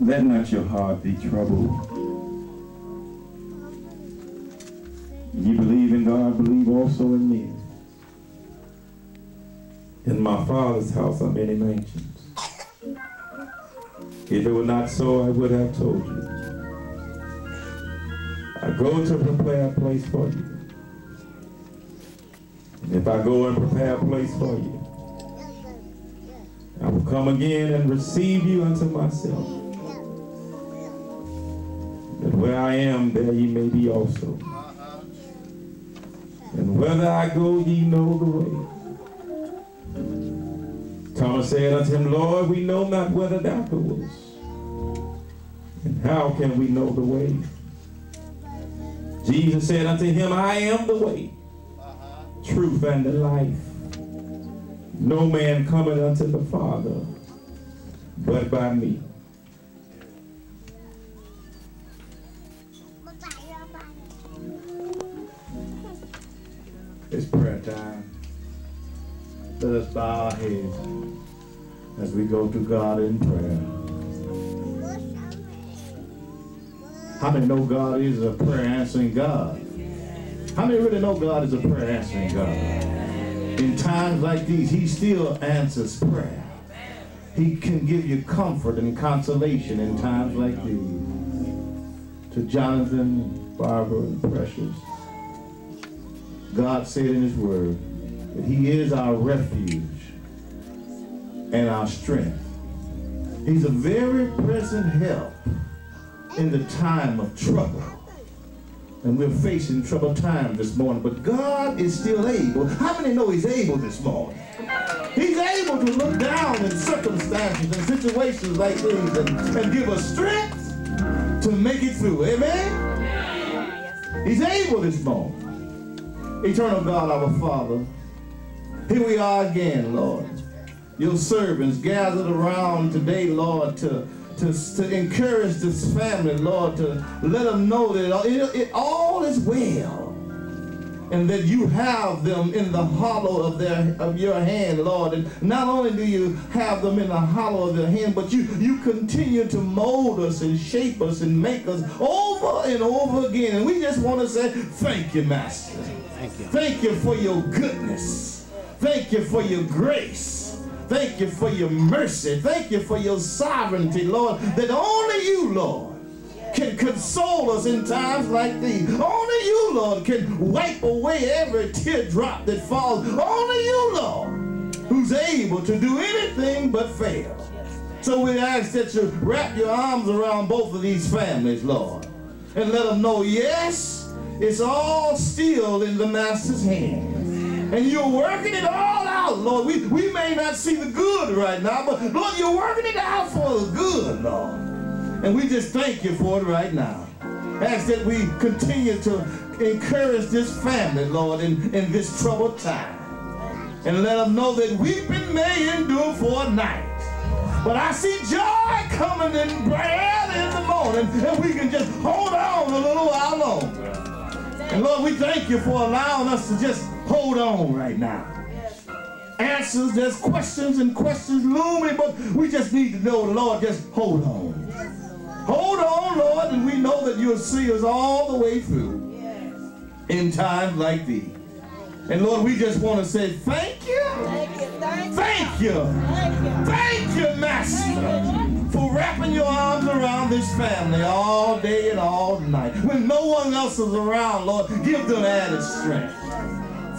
Let not your heart be troubled. You believe in God, believe also in me. In my Father's house are many mansions. If it were not so, I would have told you. I go to prepare a place for you. And if I go and prepare a place for you, I will come again and receive you unto myself. That where I am, there ye may be also. And whither I go, ye know the way. Thomas said unto him, Lord, we know not whither thou goest. And how can we know the way? Jesus said unto him, I am the way, truth, and the life. No man cometh unto the Father but by me. It's prayer time. Let us bow our heads as we go to God in prayer. How many know God is a prayer answering God? How many really know God is a prayer answering God? In times like these, he still answers prayer. He can give you comfort and consolation in times like these. To Jonathan, Barbara, and Precious, God said in his word that he is our refuge and our strength. He's a very present help in the time of trouble. And we're facing troubled times this morning, but God is still able. How many know he's able this morning? He's able to look down in circumstances and situations like these and give us strength to make it through. Amen? He's able this morning. Eternal God, our Father, here we are again, Lord. Your servants gathered around today, Lord, to encourage this family, Lord, to let them know that it all is well. And that you have them in the hollow of your hand, Lord. And not only do you have them in the hollow of their hand, but you continue to mold us and shape us and make us over and over again. And we just want to say, thank you, Master. Thank you. Thank you for your goodness. Thank you for your grace. Thank you for your mercy. Thank you for your sovereignty, Lord, that only you, Lord, can console us in times like these. Only you, Lord, can wipe away every teardrop that falls. Only you, Lord, who's able to do anything but fail. So we ask that you wrap your arms around both of these families, Lord, and let them know, yes, it's all still in the Master's hand. And you're working it all out, Lord. We may not see the good right now, but Lord, you're working it out for the good, Lord. And we just thank you for it right now. Ask that we continue to encourage this family, Lord, in this troubled time. And let them know that weeping may endure for a night, but I see joy coming in bright in the morning, and we can just hold on a little while longer. And Lord, we thank you for allowing us to just hold on right now. Answers, there's questions and questions looming, but we just need to know, Lord, just hold on. Hold on, Lord, and we know that you'll see us all the way through in times like these. And Lord, we just want to say thank you. Thank you. Thank you, Master, for wrapping your arms around this family all day and all night. When no one else is around, Lord, give them added strength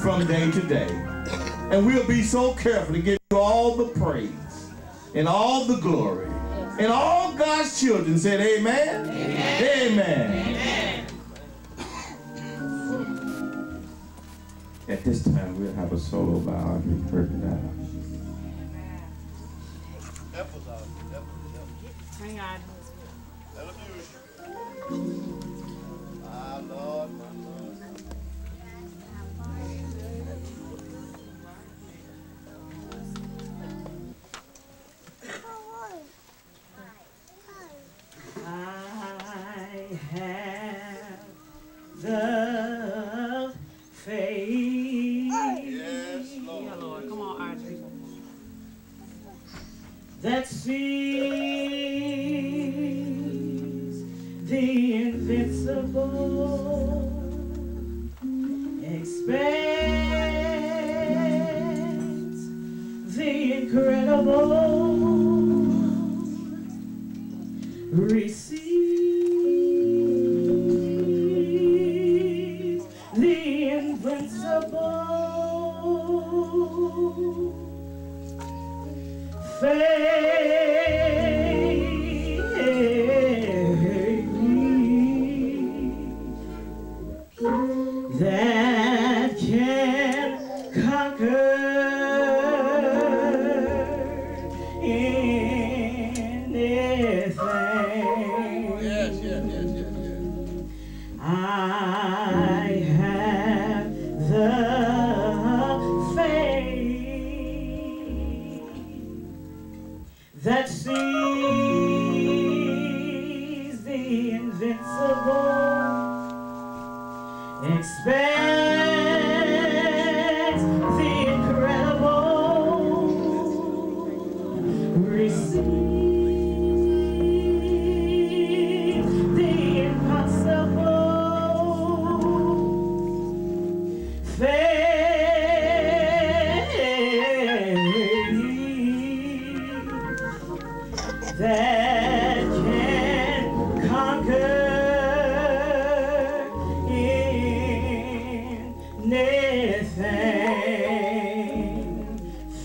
from day to day. And we'll be so careful to give you all the praise and all the glory. And all God's children said amen. Amen. Amen. Amen. At this time, we'll have a solo by Audrey Perkins. Hang on. My Lord, my Lord. I have the faith. Yes, Lord. Yeah, Lord. Come on, Audrey. that sees expect the incredible, receive the invincible. That can conquer anything. Yes. I have the faith that sees the invincible. Expect the incredible, receive the impossible, faith that can conquer anything,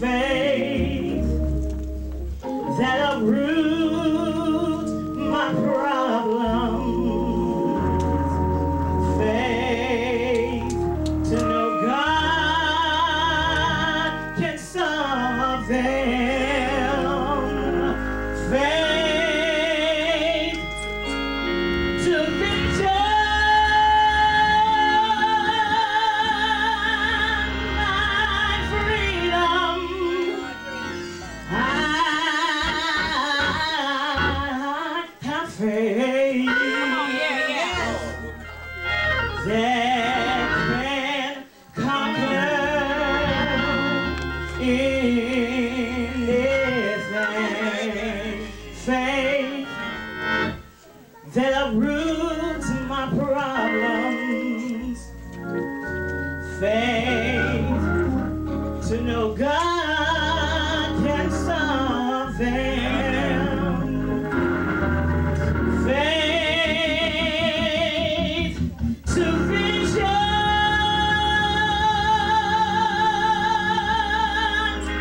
faith that uproots my problems, faith to know God can solve them, faith to vision. That can conquer anything, faith that uproots my problems, faith to know God can solve them, faith to vision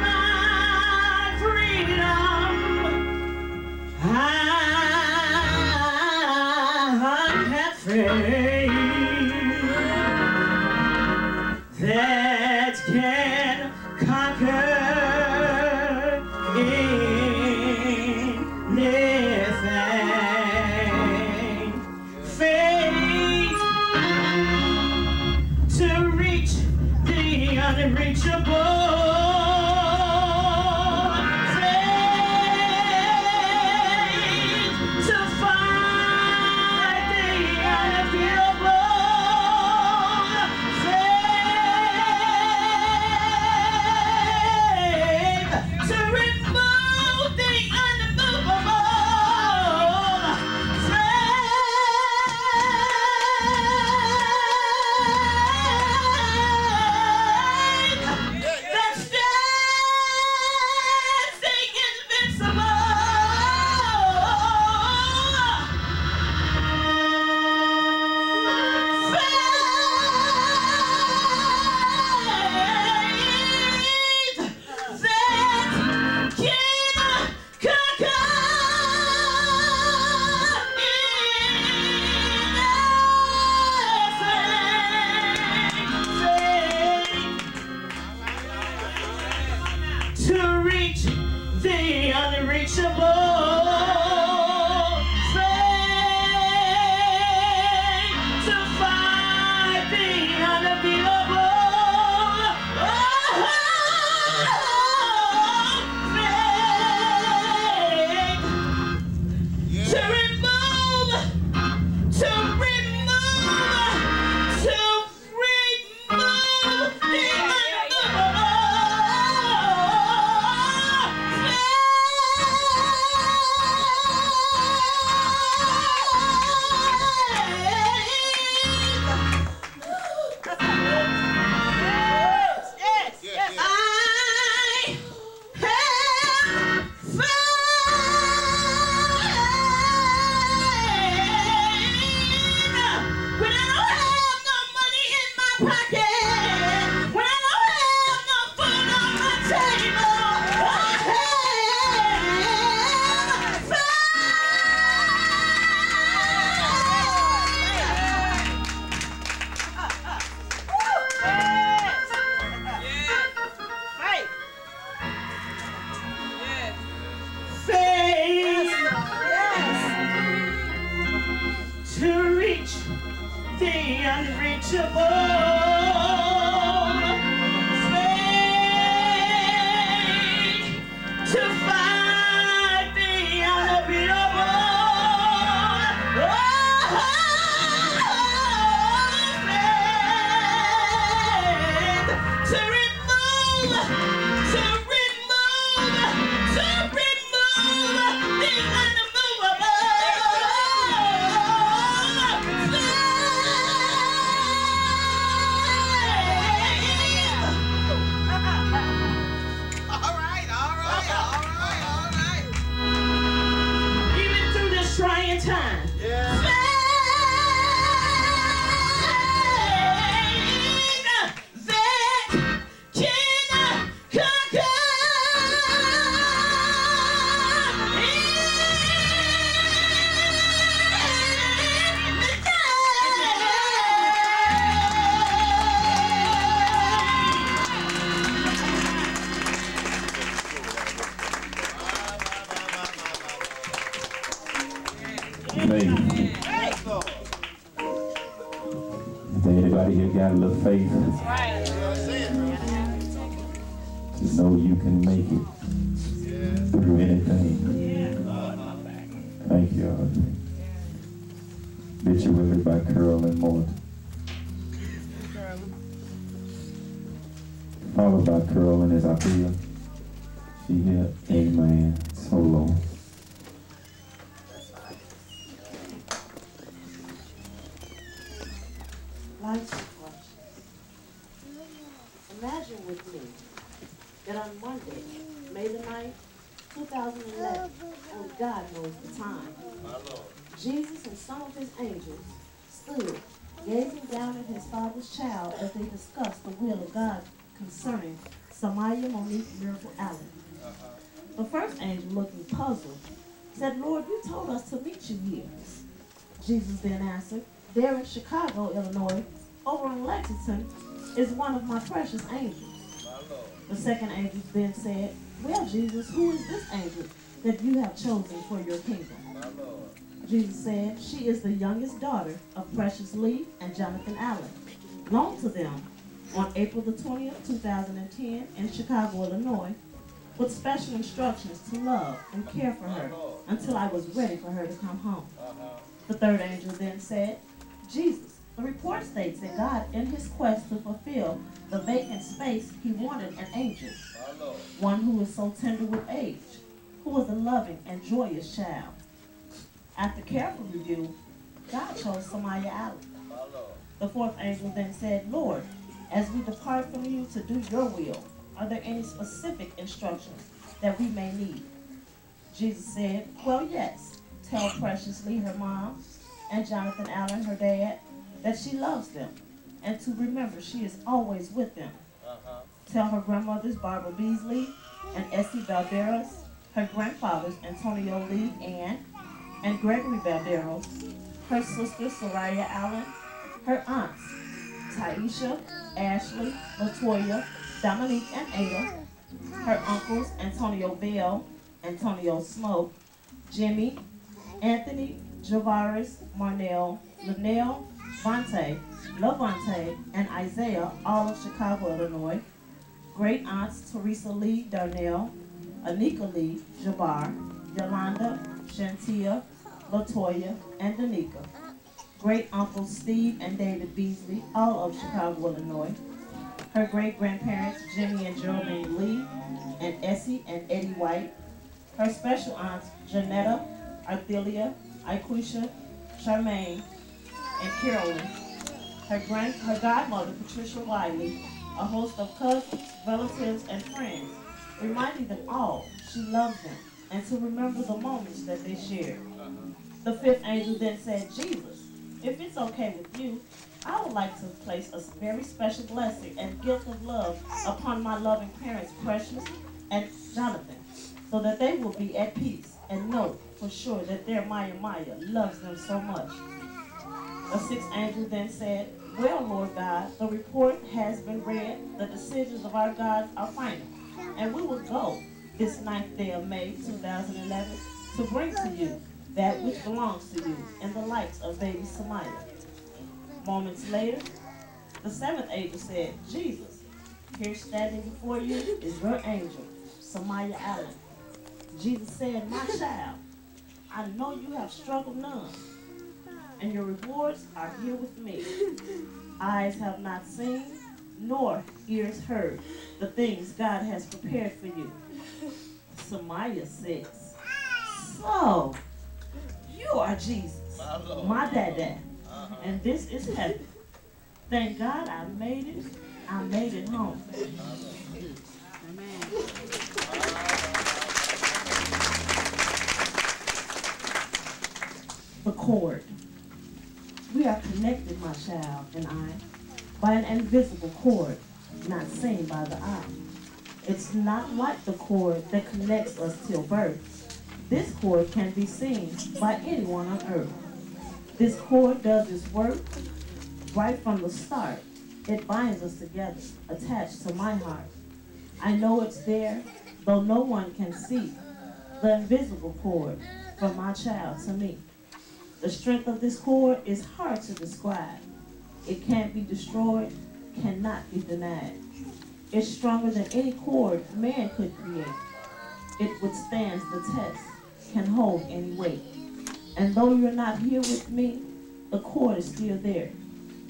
my freedom. I have faith that can conquer anything, faith to reach the unreachable, faith to find the unavailable, faith to remove the unmovable, that stands the invincible, faith that can conquer to reach the unreachable, faith to find the unavailable, faith to remove the unmovable, got enough faith to know you can make it through anything. Thank you, Audrey. Obituary by Carolyn Morton. Followed by Carolyn is Althea. She here. Amen. So long. Life's questions. Imagine with me that on Monday, May the 9th, 2011, only God knows the time, Jesus and some of his angels stood gazing down at his father's child as they discussed the will of God concerning Samaya Monique Miracle Allen. The first angel, looking puzzled, said, "Lord, you told us to meet you here." Jesus then answered, "There in Chicago, Illinois, over in Lexington, is one of my precious angels." The second angel then said, "Well, Jesus, who is this angel that you have chosen for your kingdom?" Jesus said, "She is the youngest daughter of Precious Lee and Jonathan Allen, loaned to them on April the 20th, 2010 in Chicago, Illinois, with special instructions to love and care for her until I was ready for her to come home." The third angel then said, "Jesus, the report states that God, in his quest to fulfill the vacant space, he wanted an angel, one who is so tender with age, who was a loving and joyous child. After careful review, God chose Samaya Allen." The fourth angel then said, "Lord, as we depart from you to do your will, are there any specific instructions that we may need?" Jesus said, "Well, yes. Tell Precious Lee, her mom, and Jonathan Allen, her dad, that she loves them, and to remember she is always with them. Tell her grandmothers, Barbara Beasley and Essie Valderas, her grandfathers, Antonio Lee and Gregory Valderos, her sister, Soraya Allen, her aunts, Taisha, Ashley, Latoya, Dominique, and Ada, her uncles, Antonio Bell, Antonio Smoke, Jimmy, Anthony, Javaris, Marnell, Linnell, Vontae, Lavonte, and Isaiah, all of Chicago, Illinois. Great aunts Teresa Lee Darnell, Anika Lee Jabbar, Yolanda, Shantia, Latoya, and Danica. Great uncles Steve and David Beasley, all of Chicago, Illinois. Her great grandparents Jimmy and Geraldine Lee, and Essie and Eddie White. Her special aunts Janetta, Arthelia, Iquisha, Charmaine, and Carolyn. Her godmother Patricia Wiley, a host of cousins, relatives, and friends, reminding them all she loves them and to remember the moments that they shared. The fifth angel then said, "Jesus, if it's okay with you, I would like to place a very special blessing and gift of love upon my loving parents, Precious and Jonathan, so that they will be at peace and know for sure that their Maya loves them so much." The sixth angel then said, "Well, Lord God, the report has been read, the decisions of our gods are final, and we will go this 9th day of May 2011 to bring to you that which belongs to you in the lights of baby Samaya." Moments later, the seventh angel said, "Jesus, here standing before you is your angel, Samaya Allen." Jesus said, "My child, I know you have struggled none, and your rewards are here with me. Eyes have not seen, nor ears heard the things God has prepared for you." Samaya says, "So, you are Jesus, my dada, and this is heaven. Thank God I made it. I made it home." The cord. We are connected, my child and I, by an invisible cord, not seen by the eye. It's not like the cord that connects us till birth. This cord can be seen by anyone on earth. This cord does its work right from the start. It binds us together, attached to my heart. I know it's there, though no one can see the invisible cord from my child to me. The strength of this cord is hard to describe. It can't be destroyed, cannot be denied. It's stronger than any cord man could create. It withstands the test, can hold any weight. And though you're not here with me, the cord is still there,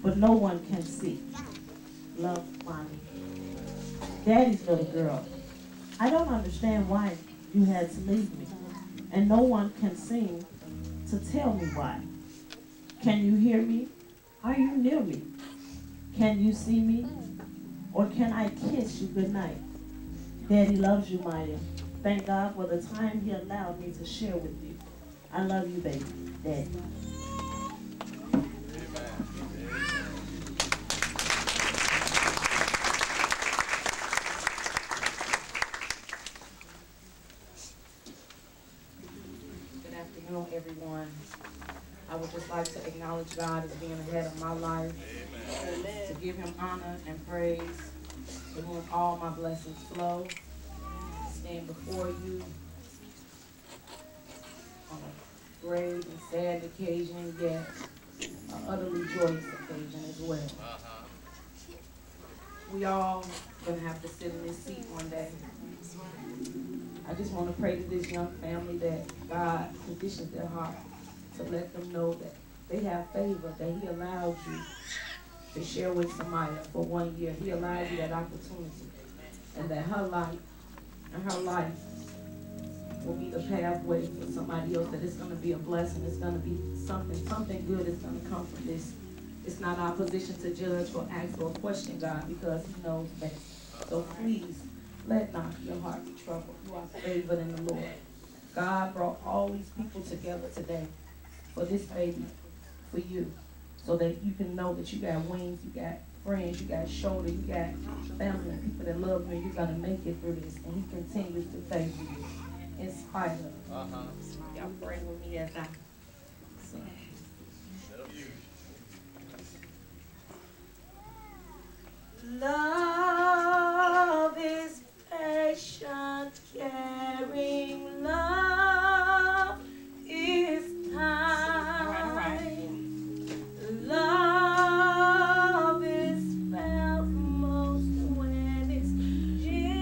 but no one can see. Love, Mommy. Daddy's little girl. I don't understand why you had to leave me, and no one can seem to tell me why. Can you hear me? Are you near me? Can you see me? Or can I kiss you goodnight? Daddy loves you, Maya. Thank God for the time he allowed me to share with you. I love you, baby. Daddy. Good afternoon, everyone. I would just like to acknowledge God as being ahead of my life. Amen. To give him honor and praise, to whom all my blessings flow. Stand before you on a grave and sad occasion, yet an utterly joyous occasion as well. We all gonna have to sit in this seat one day. I just want to pray to this young family that God conditions their heart to let them know that they have favor, that he allowed you to share with Samaya for 1 year. He allowed you that opportunity, and that her life and her life will be the pathway for somebody else, that it's going to be a blessing. It's going to be something good is going to come from this. It's not our position to judge or ask or question God, because he knows best. So please, let not your heart be troubled. You are favored in the Lord. God brought all these people together today for this baby, for you, so that you can know that you got wings, you got friends, you got shoulder, you got family and people that love you, and you're going to make it through this. And he continues to favor you in spite of. Y'all pray with me as I sing. Love is patient, caring. Love is kind. Love is felt most when it's genuine.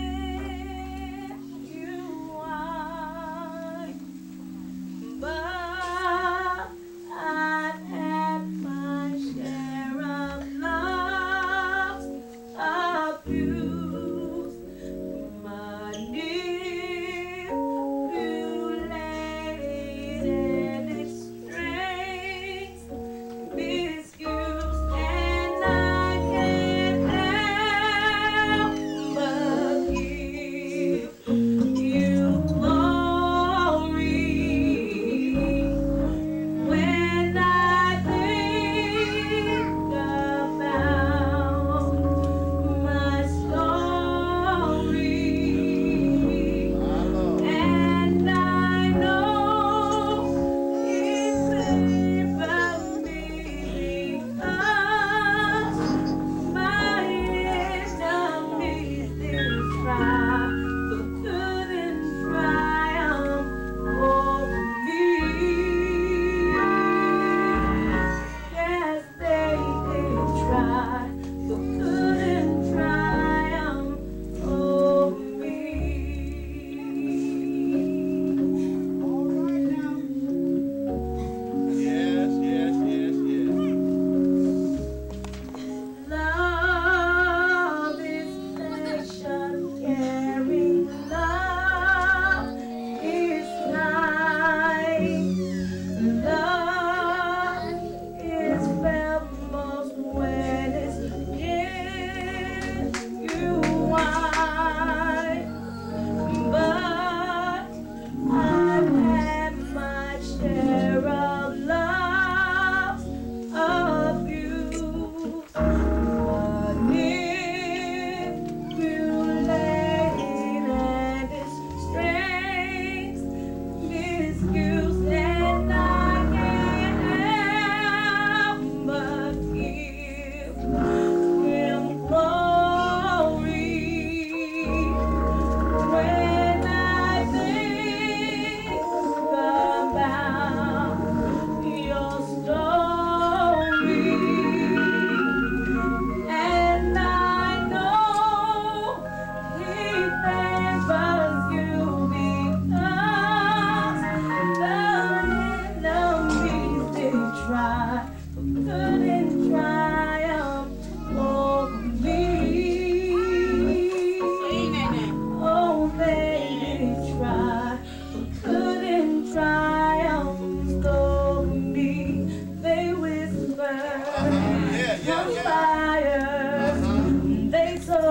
But I've had my share of love.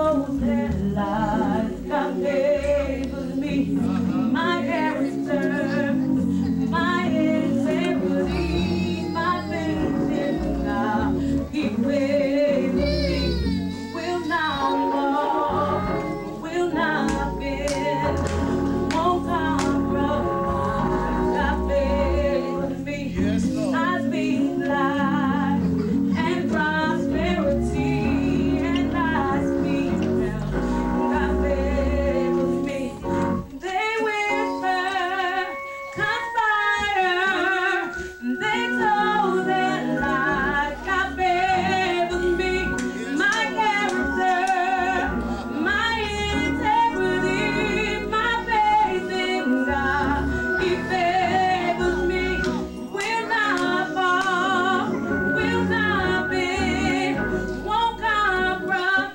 told that lies God favored me. My character, my integrity, my faith in God, He favored me. Will not walk, will not bend, won't compromise. God favored me. Yes, Lord. I speak life and prosperity, and I speak health. God favors me. They whisper, conspire. They told their lies. God favors me. My character, my integrity, my faith in God, He favors me. Will not fall, will not bend, won't compromise.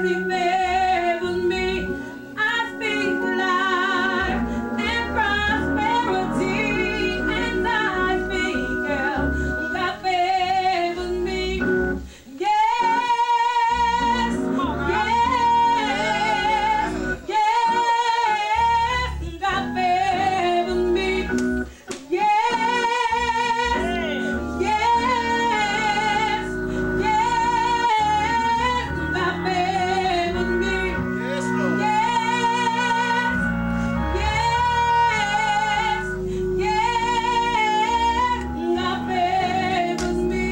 He favors me. I speak life and prosperity, and I speak health. God favors me. Yes, yes, yes. God favors me. Yes, yes, yes. God favors me. Yes, Lord. Yes, yes, yes. God favors me.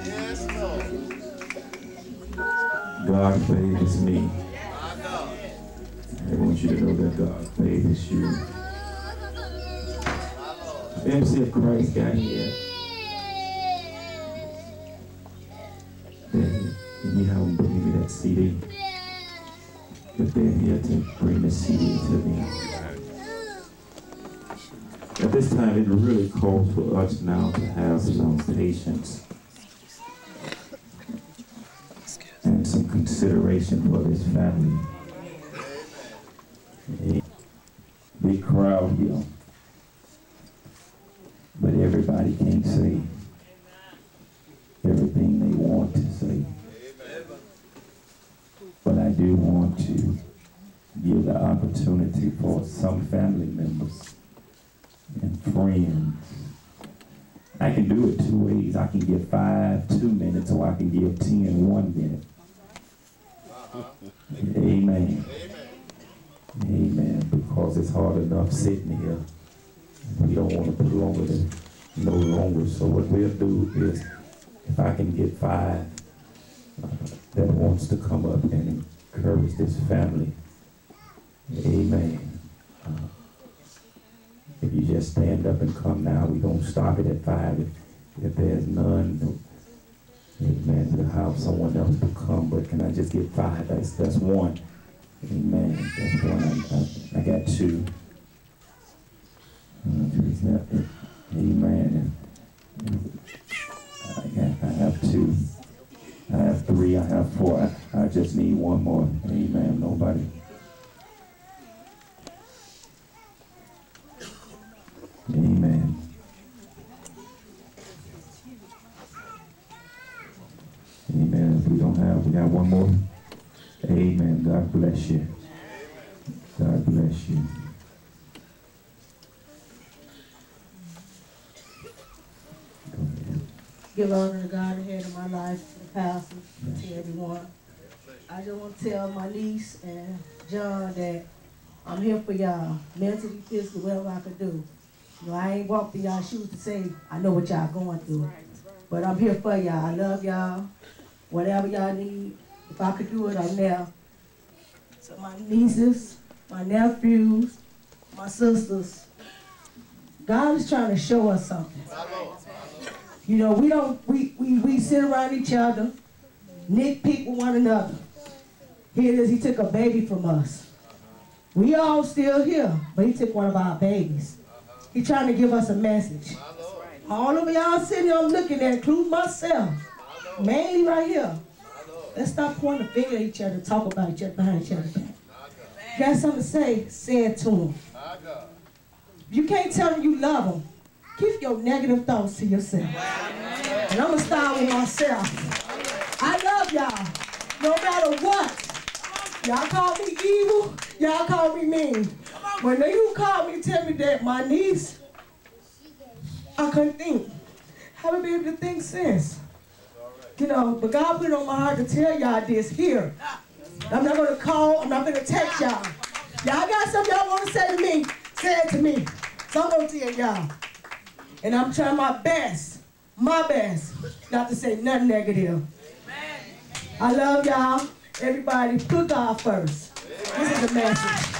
Yes, Lord. God favors me. My God. I want you to know that God favors you. My Lord. MC of Christ got here. Then you have them bring me that CD. If they're here to bring the CD to me. At this time, it really calls for us now to have some patience and some consideration for this family. A big crowd here, but everybody can't say everything they want to say. But I do want to give the opportunity for some family members and friends. I can do it two ways. I can give 5 2 minutes, or I can give 10 1 minute. Amen. Amen. Because it's hard enough sitting here. We don't want to prolong it no longer. So what we'll do is, if I can get 5 that wants to come up and encourage this family. Amen. If you just stand up and come now, we don't stop it at 5. If there's none, amen, we'll have someone else to come. But can I just get 5? That's 1. Amen. That's 1. I got 2. Amen. I have 2. I have 3. I have 4. I just need 1 more. Amen. Nobody. Amen. Amen. If we don't have, we got 1 more. Amen. God bless you. God bless you. Give honor to God ahead of my life, to the pastor, to everyone. I just want to tell my niece and John that I'm here for y'all, mentally, physically, whatever I could do. You know, I ain't walked in y'all shoes to say I know what y'all going through, but I'm here for y'all. I love y'all. Whatever y'all need, if I could do it, I'm there. So my nieces, my nephews, my sisters, God is trying to show us something. You know, we sit around each other, nitpick with one another. Here it is, He took a baby from us. We all still here, but He took one of our babies. He's trying to give us a message. All of y'all sitting here looking at, including myself. Mainly right here. Let's stop pointing the finger at each other, talk about each other behind each other's back. You got something to say it to them. You can't tell them you love them. Keep your negative thoughts to yourself. And I'm going to start with myself. I love y'all, no matter what. Y'all call me evil, y'all call me mean. When you call me, tell me that my niece, I couldn't think. Haven't been able to think since. You know, but God put it on my heart to tell y'all this here. I'm not going to call, I'm not going to text y'all. Y'all got something y'all want to say to me, say it to me. So I'm going to tell y'all. And I'm trying my best, not to say nothing negative. I love y'all. Everybody, put God first. This is the message.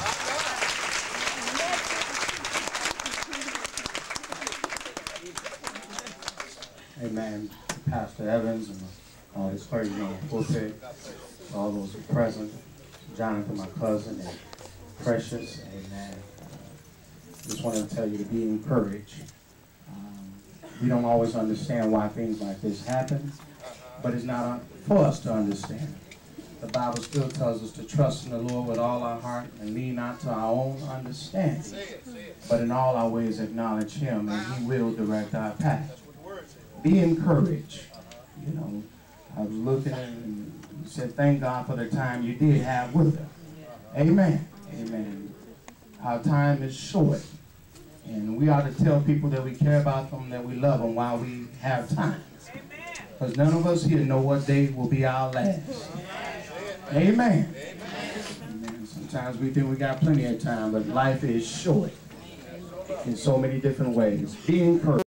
Amen. Pastor Evans and all his clergy on the pulpit, all those who are present, Jonathan, my cousin, and Precious. Amen. Just wanted to tell you to be encouraged. We don't always understand why things like this happen, but it's not for us to understand. The Bible still tells us to trust in the Lord with all our heart and lean not to our own understanding, but in all our ways acknowledge Him, and He will direct our path. Be encouraged. You know, I was looking and said, thank God for the time you did have with them. Amen. Amen. Our time is short, and we ought to tell people that we care about them, that we love them while we have time. Because none of us here know what day will be our last. Amen. Amen. Sometimes we think we got plenty of time, but life is short in so many different ways. Be encouraged.